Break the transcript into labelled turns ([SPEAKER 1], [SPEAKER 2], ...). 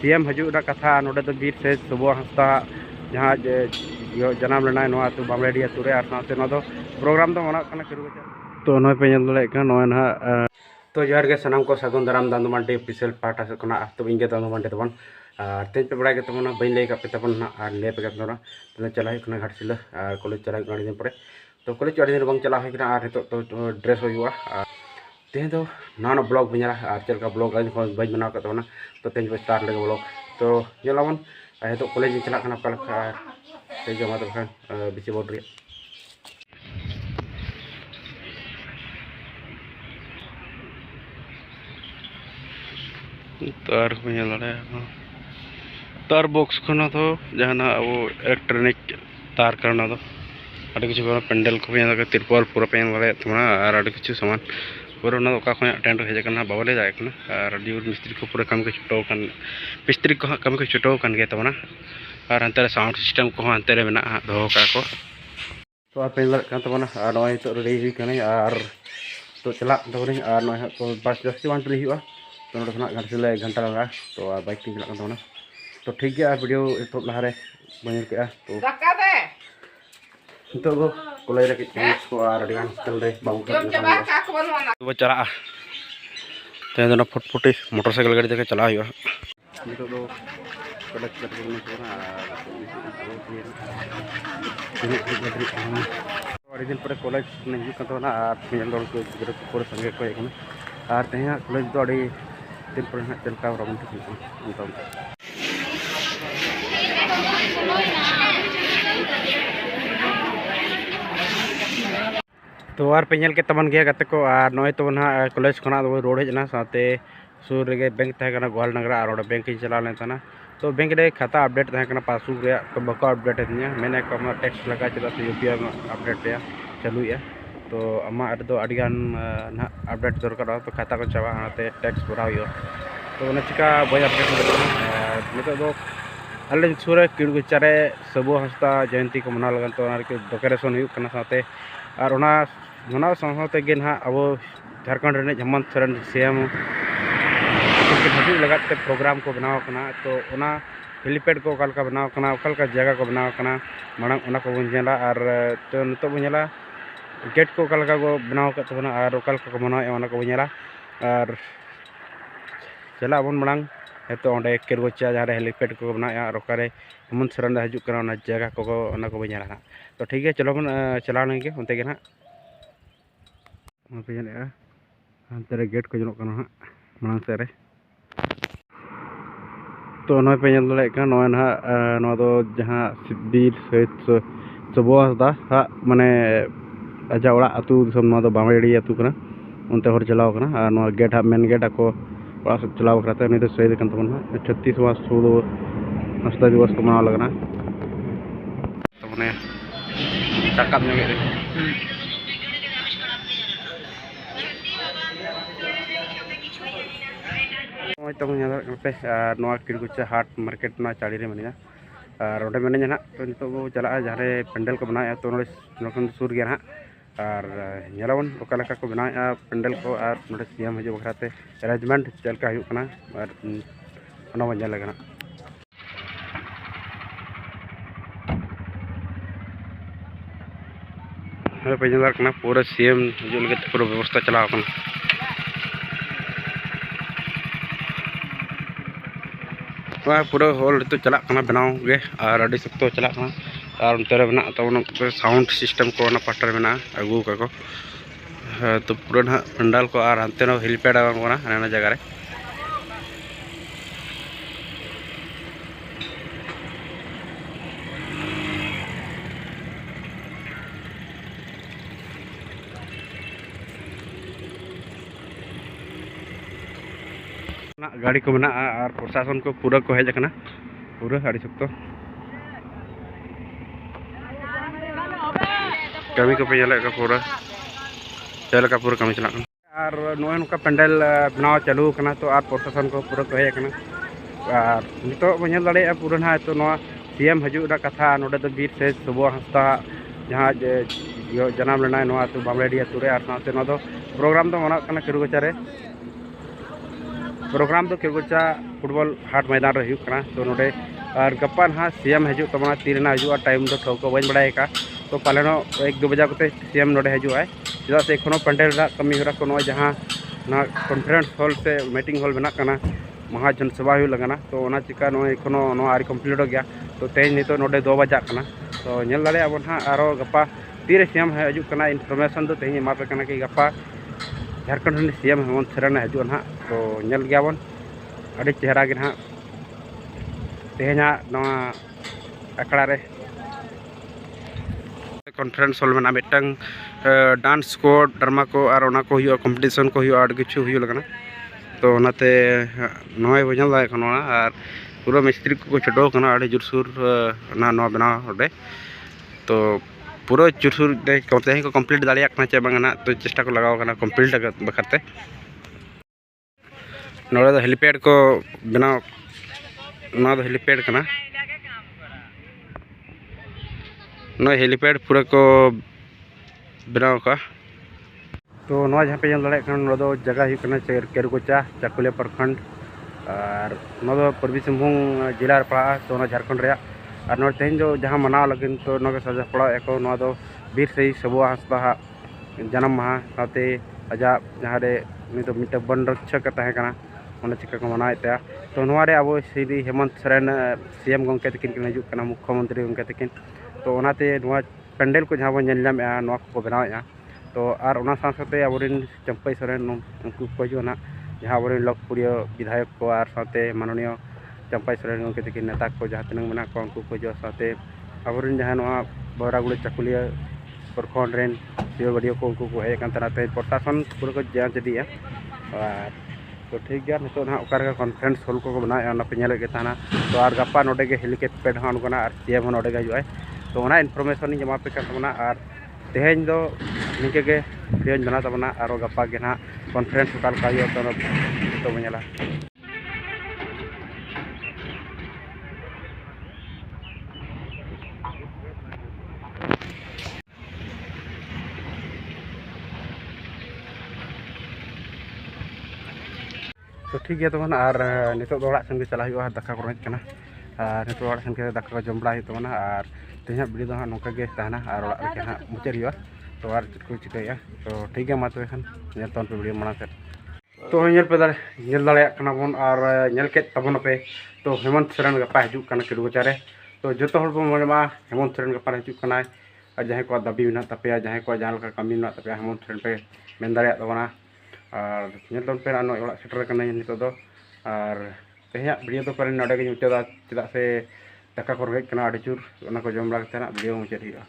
[SPEAKER 1] CM हजूना कथा नोडे तो बीर से सुबो हंसदा जहाँ जनाम लेना नोआ तो बामलेडी अतुरे और साथे नो दो प्रोग्राम तो मना कना किरुगचा तो नोय पे ñel दले का नोय ना तो जोहार गे सनाम को सगुन दाराम दांदो मांडे ऑफिशियल पार्ट से कना तो इंगे दांदो मांडे तबन तेज पे बड़ा के तबन बइन ले का पे तबन और ले पे तबन तो चला है घाटसिला और कॉलेज चला गाड़ी दिन पर तो कॉलेज गाड़ी दिन बंग चला है और तो ड्रेस हुआ तेज तो नाना ब्लॉग बना और चलका ब्लॉग बज बना का तो तेज पे स्टार्ट लगे ब्लॉग तो जलावन तो कॉलेज चला तेज जमा तो बेसि बोर्ड तार तार बॉक्स खना तो जहाना अब इलेक्ट्रॉनिक तार करना तो अभी किसी पेंडल को तिरपाल पूरा पेन वाले और अभी किसी सामान पूरा टेंट हेजना बाबले जाए और मिस्त्री को पूरा कम को छुटाव मिस्त्री को कम को छुटाव तबना और अंत साउंड सिस्टम को अंत में दो को तो पेन तबना और नई तो रेडी और तो चला तबनी और नई तो बस जास्ती बांग चली हुआ तो नोट घाटसिला 1 घंटा लगा तो बाइक तीन चला तबना तो ठीक है वीडियो तो लहारे बन के तो कॉलेज को और चल रहे बाबू चला तेज फुटफुटी मोटरसाइकिल गाड़ी देखे चला हुआ दिन पर कॉलेज हजना पूरा संगे को और तेज कॉलेज तो दिन पर चलका तो और पे के तबन गया गते को और नई तो ना कॉलेज खना रोड हेजना साथे सूर रे बैंक तहकना गोहाल नगरा और बैंक चला लेना तो बैंक रे खाता अपडेट तहकना पासबुक रे तो बको अपडेट दिया मैंने कम टैक्स लगा चला तो यूपीआई अपडेट पे चालू है तो अमा दो अड़गान ना अपडेट दरकार तो खाता को चावा हाते टैक्स भरा हो तो चिका बई अपडेट नितो दो अल्ले सूर किड़गुचारे सबो हंसदा जयंती को मना लगन तो डेकोरेशन होना साथे और मना साथे ना अब झारखंड रे हेमंत सोरेन सीएम हजू लगाते प्रोग्राम को बनाव तो हेलीपैड को ओका बनाव ओका जगह को बनाव मांग को बन नेला और तो नितो बन नेला गेट को ओका को बनाव तबना और ओका को बनाव को नेला और चला बन मांग तो अंडे किरगोचा जहाँ हेलीपैड को बनाया और ओकारे हेमंत सोरेन हजूना जगह को बन नेला तो ठीक है चलो बन चला लेंगे उनते ना हांते गेट को जनों मांग से तो नई पे दले नई ना जहाँ बीर शहीद सबो हंसदा माने आजा ओड़ा आतु दिसम बामड़ी आतु उनते हर चलाव और गेट मेन गेट को ओड़ा सब चलाव करते उनी तो शहीद तबन 36वां स्वतंत्रता दिवस को मनाव लगना तो मैंने चाका तब पे किड़गुचा हाट मार्केट चाड़ी रे मिना और ओडे मिना ना तो नितो चला जहाँ पेंडल को बनाया तो सूर गया ना और नेलावन ओका को बनाया पेंडल को और नोडे सीएम हजू बखराते अरेंजमेंट चलका और बन लगना पे पूरा सीएम हजू लगे पूरा व्यवस्था चलाव पूरा हॉल तो चला बनाव गे और अभी सख्त चला और उनते बना तब साउंड सिस्टम को पाटर में अगू का तो पूरा ना पंडाल को और हानते हेलीपैड आना जगह रे गाड़ी को बना और प्रशासन को पूरा को हेजना पूरा अड़ी सख्त कमी को पे पूरा चलका पूरा कमी चला और नोए नुका पेंडल बनाव चालू तो और प्रशासन को पूरा को हेजना और नितो बन दड़े पूरा ना तो सीएम हजूना कथा नोडे तो बीर से सुबो हंसदा जहाँ जनाम लेना तो बामलेडी अतुरे और साथे प्रोग्राम तो मना किरुगचा रे तो प्रोग्राम तो केरगोचा फुटबॉल हाट मैदान रे हुयुग कना तो नोडे और गप्पा ना सीएम हजू तमना तीरना हजू टाइम दो ठोको बन बड़ाई का तो पालेनो 1-2 बजे कोते सीएम नोडे हजू आए चेदा से एखोनो पंडेल रा कमी हरा को जहां ना कॉन्फ्रेंस हॉल से मीटिंग हॉल बना कना महाजन सभा हुई लगना तो ओना चिका नो एखोनो नो आरी कंप्लीट हो गया तो तेज नितो नोडे 2 बजे कना तो नेल दाड़े अब ना आरो गप्पा तीरे सीएम हजू कना इनफॉरमेशन तो तेज मापे कना कि गप्पा झारखंड सीएम हेमंत सोरेन हजू ना तो नेल गया बन अड़ी चेहरा के ना तेहना नवा अकड़ा रे कॉन्फ्रेंस हॉल में मिटंग डांस को ड्रामा को और ओना को हुआ कंपटीशन को हुआ अड़ किछु हुई लगना तो ओनाते नय बजल दाय खनो और पूरा मिस्त्री को छडो कना अड़ी जुरसुर ना नो बना ओडे तो पूरा जुरसुर दे कोते को कंप्लीट दालिया कना चे बांगना तो चेष्टा को लगाव कना कंप्लीट बखरते नोड़े दो हेलीपैड को बनाव ना हेलीपैड कना ना हेलीपैड पूरा को बनाव का तो नवा जहाँ पे जल दाड़े कना दो जगह हुई कना केरगोचा चाकुलिया प्रखंड और नवा पूर्वी सिंहभूम जिला रे पड़ा तो ना झारखंड रे और नोड़ तेहन जो जहाँ मनाव लगिन तो नोके सजा पड़ा एको नवा दो बीर सही सबुआ हांसदा जन्म माह साथे अजा जहाँ रे नितो मिटे वन रक्षक तहे कना ओना चिका को मनाएता तो नोवारे अब श्री हेमंत सोरेन सीएम गंके तकिन किन हजू कना मुख्यमंत्री गंके तकिन तो ओनाते नोवा पेंडल को जहाँ बन नेलनामेआ नोवा को बनावेआ तो और ओना साथे अबोरिन चंपई सोरेन उनको को हजू ना जहाँ अबोरिन लोकप्रिय विधायक को और साथे माननीय चंपई सोरेन गंके तकिन नेता को जहाँ तिनंग मेना को उनको को हजू साथे अबोरिन जहाँ नोवा बरागुड़ी चाकुलिया प्रखंड रेन सियोगड़ियो को उनको को हेज कान ते प्रशासन पूरा को जांच दिया और तो ठीक गया नितो ना ओकर कॉन्फ्रेंस हॉल को बनाया ना पे नेले के ताना तो और गप्पा नोडे के हेलीकॉप्टर हान कोना और सीएम नोडे के हजुआय तो ओना इनफॉरमेशन जमा पे करना और तेहेन दो निके के तेज बना तबना और गप्पा के ना कॉन्फ्रेंस काल का यो तो बनेला तो ठीक है तबना और नितो दो ओड़ा सन के चला हुआ दाका को रज कना और नितो ओड़ा सन के दाका को जम बड़ा तबना और तेज वीडियो दो नोका के तहना और ओड़ा के ना मुचार हुआ तो और को चिकाया तो ठीक है मा तबे खान नेल तन पे वीडियो मना कर तो नेल पे नेल दाड़े कना बन और नेल के तबन पे तो हेमंत सोरेन गप्पा हजू कना केरगोचा रे तो जतो हर बन ममा हेमंत सोरेन गप्पा हजू कना और जहाँ को दाबी मेना तपेया जहाँ को जहाँ का कमी मेना तपेया हेमंत सोरेन पे मेन दाड़े तबना और नेल पे नो ओड़ा सेटर कना नितो दो और तेज वीडियो तो पर नोडे के मुचादा चेदा से दाका को रेज कना अड़ी चूर ओना को जम बड़ा वीडियो मुचाद हुआ।